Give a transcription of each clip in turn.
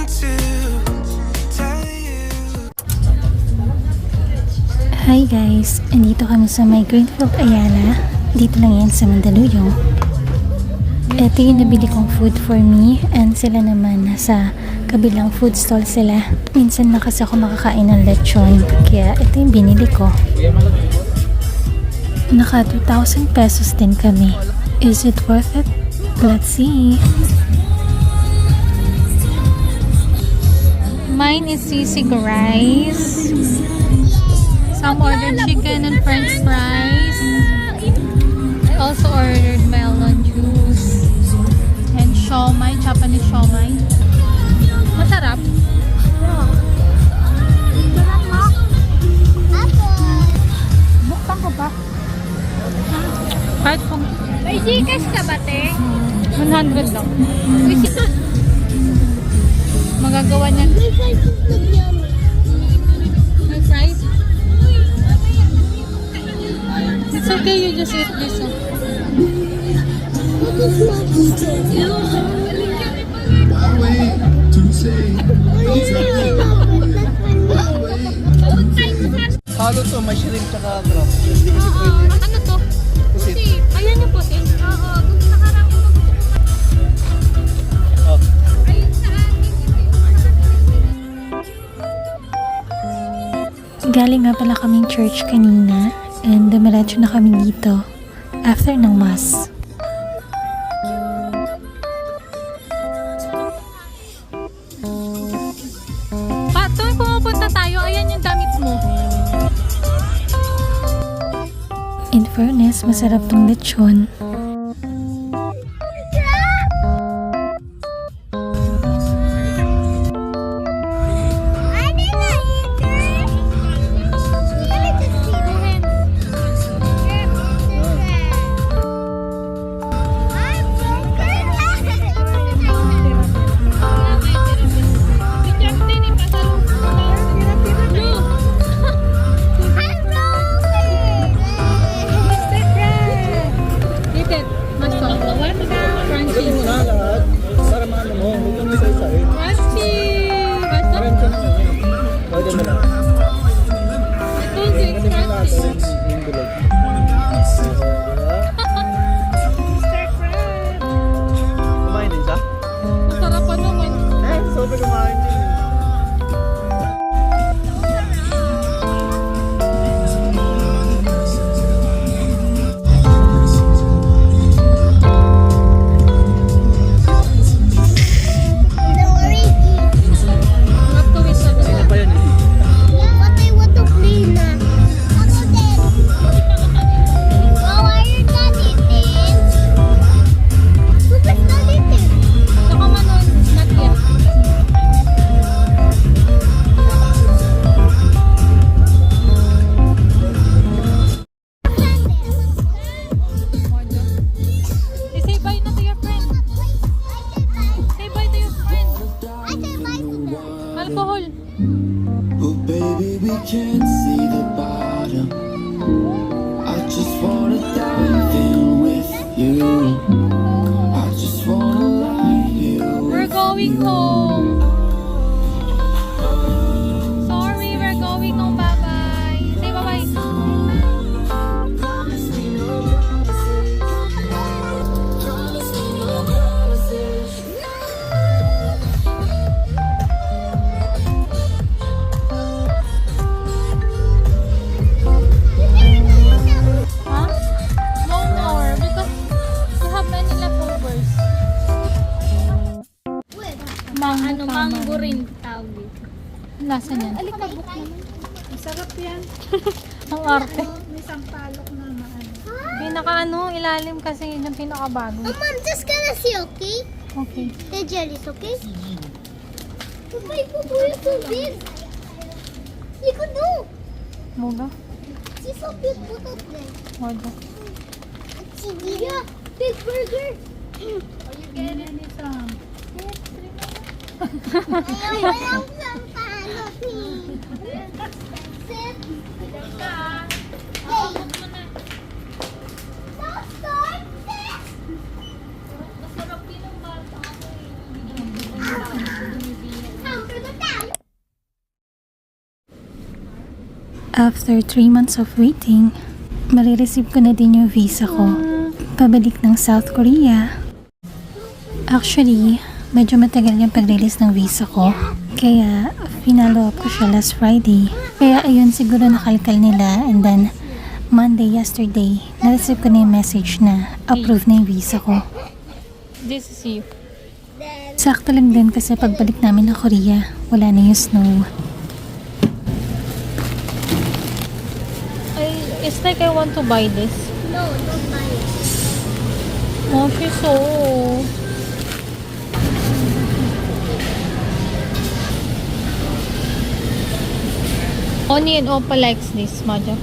Hi guys! Andito kami sa may Greenfield Ayala. Dito lang yan sa Mandaluyong. Ito yung nabili kong food for me and sila naman nasa kabilang food stall sila. Minsan na kasi ako makakain ng lechon kaya ito yung binili ko. Naka 2,000 pesos din kami. Is it worth it? Let's see! Mine is sisig rice. Some ordered chicken and french fries. I also ordered melon juice. And siomai, Japanese siomai. Masarap. Buktan ko ba? Kahit kung... May Gcash ka ba, te? 100 lang. Magagawa niya. May fries itlog yan. May fries? It's okay, you just eat this. Oh. Halo to, may shrimp tsaka crab. Hindi kasi pwede. Ano to? Pusit. Ayan yung pusit. Oo, gusto ka lang ko Oh. ayun sa akin. Galing nga pala kaming church kanina and dumiretso na kami dito after ng mass. Tuwing pumupunta tayo, ayan yung damit mo. In fairness, masarap tong lechon. Gawin mo na lahat. Para maano mo. Huwag kang isa-isahin. Parang ka naman eh. Pwede mo lang. Pwede mo natin yung bilog. Kumain din siya? Masarap pa naman. Eh, sobrang kumain din. Alcohol. Oh baby, we can't see the bottom. I just wanna dive in with you. I just wanna lie here. We're going home. Sorry, we're going home. Bye-bye. Say bye-bye. Huh? 1 hour because we have many leftovers. Mango, Ano, mango rin tawag dito. Lasa niyan. Masarap yan. Ang arte. May sampalok na maano. Pinaka ilalim kasi yun yung pinakabago. Mom, just gonna see, okay? Okay. The jellies, okay? Papa, ipupuyo so big. Likod mo. Moga. She's so big, put up there. Moga. Sige. Yeah, big burger. Ganyan ni Sam. Ayaw, walang sampalok. Sit. Hey. Don't start this. After 3 months of waiting, marireceive ko na din yung visa ko. Pabalik ng South Korea. Actually, medyo matagal yung pag-release ng visa ko. Kaya, finalo up ko siya last Friday. Kaya ayun, siguro nakalkal nila. And then, Monday, yesterday, na-receive ko na yung message na approve na yung visa ko. This is you. Sakto lang din kasi pagbalik namin ng Korea, wala na yung snow. It's like I want to buy this. No, don't buy it. Oh, she's so... Oni and Oppa likes this, Maja.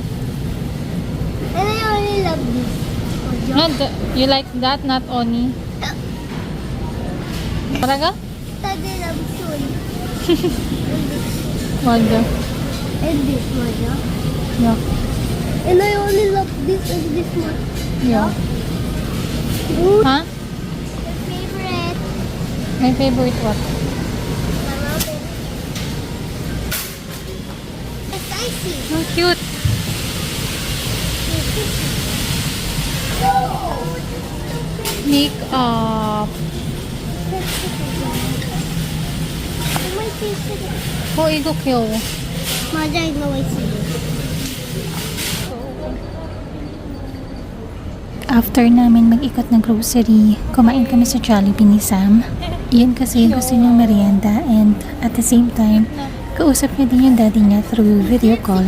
And I only love this. You like that, not Oni? Paraga? Daddy loves soon. Maja. And this one, yeah? Yeah. And I only love this and this one. Yeah. Ooh, Huh? your favorite. My favorite what? I love it. It's icy. Oh, cute. Makeup. My favorite. Oh, 이거 귀여워. Mother, I know I see it. After namin mag-ikot ng grocery, kumain kami sa Jollibee ni Sam. Yun kasi gusto niyang merienda and at the same time, kausap niya din yung daddy niya through video call.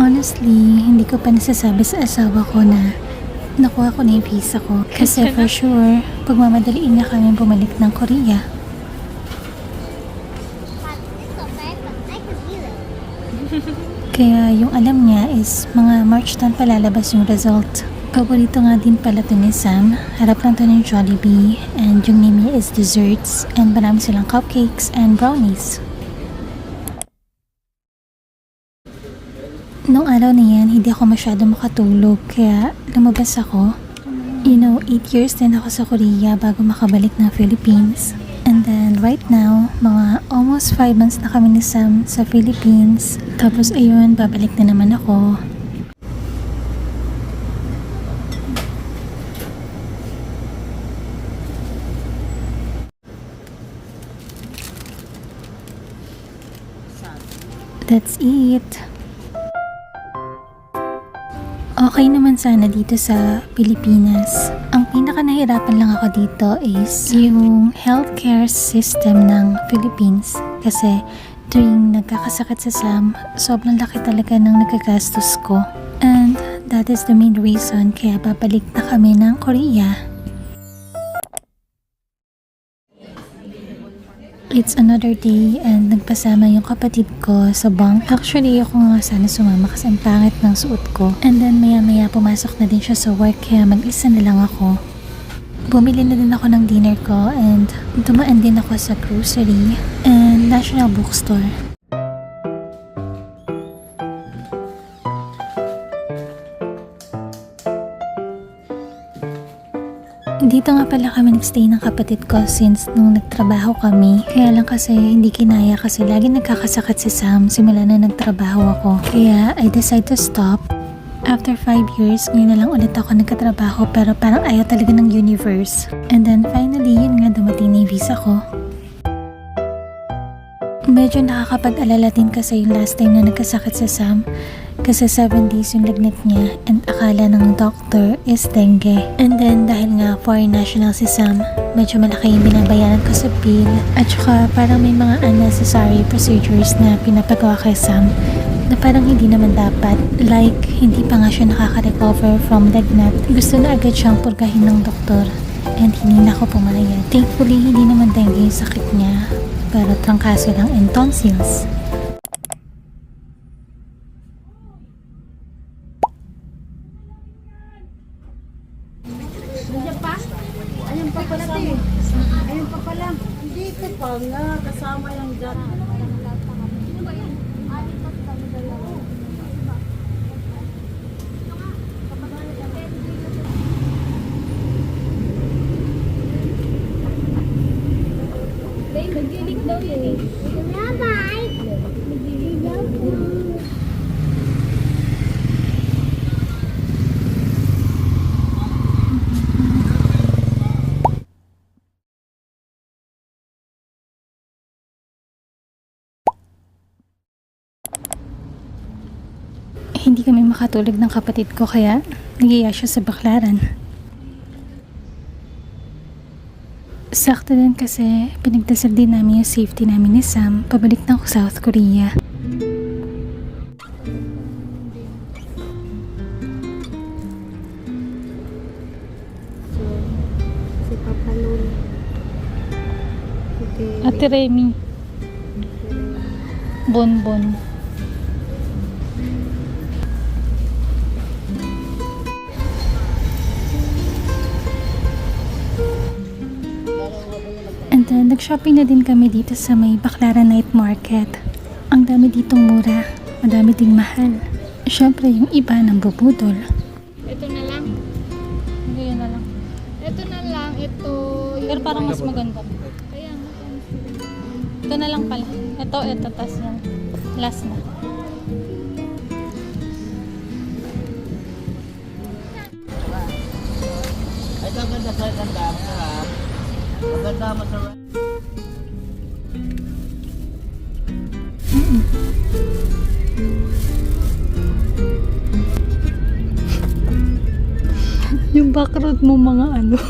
Honestly, hindi ko pa nasasabi sa asawa ko na nakuha ko na yung visa ko. Kasi for sure, pagmamadaliin niya kami bumalik ng Korea. Kaya yung alam niya is mga March 10 palalabas yung result. Paborito nga din pala to ni Sam. Harap lang to ng Jollibee and yung name niya is desserts and marami silang cupcakes and brownies. Nung araw na yan, hindi ako masyado makatulog kaya lumabas ako. 8 years din ako sa Korea bago makabalik ng Philippines. And then right now, mga almost 5 months na kami ni Sam sa Philippines. Tapos ayun, babalik na naman ako. That's it. Okay naman sana dito sa Pilipinas. Ang pinaka nahirapan lang ako dito is yung healthcare system ng Philippines. Kasi tuwing nagkakasakit sa Sam, sobrang laki talaga ng nagagastos ko. And that is the main reason kaya babalik na kami ng Korea. It's another day and nagpasama yung kapatid ko sa bunk. Actually, ako nga sana sumama kasi ang pangit ng suot ko. And then maya-maya pumasok na din siya sa work kaya mag-isa na lang ako. Bumili na din ako ng dinner ko and dumaan din ako sa grocery and National Bookstore. Dito nga pala kami nagstay ng kapatid ko since nung nagtrabaho kami. Kaya lang kasi hindi kinaya kasi lagi nagkakasakit si Sam simula na nagtrabaho ako. Kaya I decided to stop. After 5 years, ngayon na lang ulit ako nagkatrabaho pero parang ayaw talaga ng universe. And then finally, yun nga dumating na yung visa ko. Medyo nakakapag-alala din kasi yung last time na nagkasakit si Sam. Kasi 7 days yung lagnat niya and akala ng doctor is dengue. And then dahil nga foreign national si Sam, medyo malaki yung binabayaran ko sa bill. At saka parang may mga unnecessary procedures na pinapagawa kay Sam na parang hindi naman dapat. Like, hindi pa nga siya nakaka-recover from lagnat. Gusto na agad siyang purgahin ng doktor and hindi na ako pumayag. Thankfully, hindi naman dengue yung sakit niya pero trangkaso lang and tonsils. Dito pa nga, kasama yung dyan. Bye-bye. kami makatulog ng kapatid ko kaya nagiya siya sa Baclaran. Sakto din kasi pinagdasal din namin yung safety namin ni Sam pabalik na ako sa South Korea. Si Papa Lul. Ate Remy. Bonbon. And then, nag-shopping na din kami dito sa may Baclaran Night Market. Ang dami ditong mura, madami ding mahal. Siyempre, yung iba nang bubudol. Ito na lang. Hindi, yun na lang. Ito na lang. Ito. Pero parang mas maganda. Kaya nga. Ito na lang pala. Ito, tas yan. Last na. Ito ang ganda sa ganda. Masarap. Maganda, masarap. Yung background mo mga ano.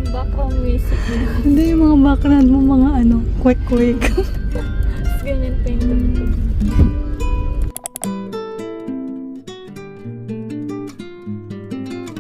Background music. Hindi yung mga background mo mga ano. Quick.